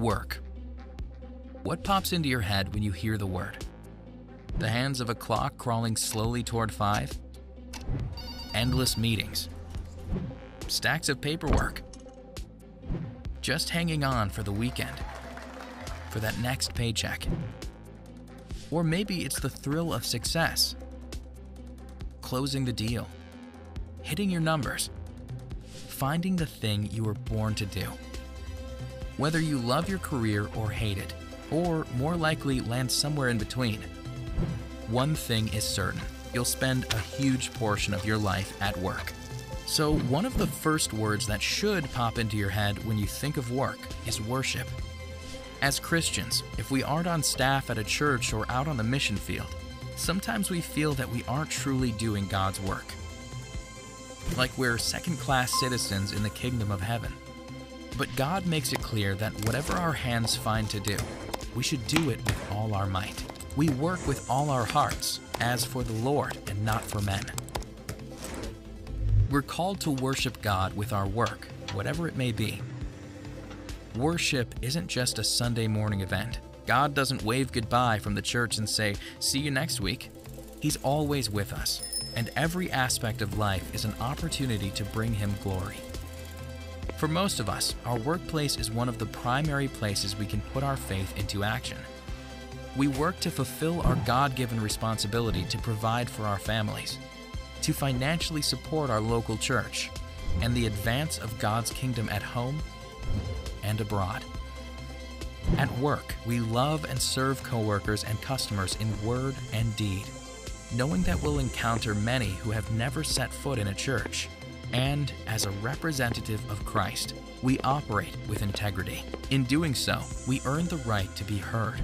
Work. What pops into your head when you hear the word? The hands of a clock crawling slowly toward 5? Endless meetings? Stacks of paperwork? Just hanging on for the weekend? For that next paycheck? Or maybe it's the thrill of success. Closing the deal. Hitting your numbers. Finding the thing you were born to do. Whether you love your career or hate it, or more likely land somewhere in between, one thing is certain: you'll spend a huge portion of your life at work. So one of the first words that should pop into your head when you think of work is worship. As Christians, if we aren't on staff at a church or out on the mission field, sometimes we feel that we aren't truly doing God's work. Like we're second-class citizens in the kingdom of heaven. But God makes it clear that whatever our hands find to do, we should do it with all our might. We work with all our hearts, as for the Lord and not for men. We're called to worship God with our work, whatever it may be. Worship isn't just a Sunday morning event. God doesn't wave goodbye from the church and say, "See you next week." He's always with us, and every aspect of life is an opportunity to bring Him glory. For most of us, our workplace is one of the primary places we can put our faith into action. We work to fulfill our God-given responsibility to provide for our families, to financially support our local church, and the advance of God's kingdom at home and abroad. At work, we love and serve coworkers and customers in word and deed, knowing that we'll encounter many who have never set foot in a church. And as a representative of Christ, we operate with integrity. In doing so, we earn the right to be heard.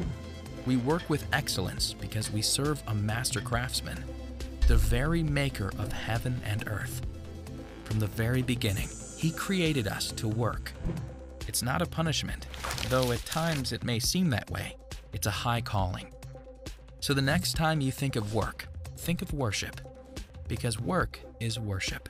We work with excellence because we serve a master craftsman, the very maker of heaven and earth. From the very beginning, He created us to work. It's not a punishment, though at times it may seem that way. It's a high calling. So the next time you think of work, think of worship, because work is worship.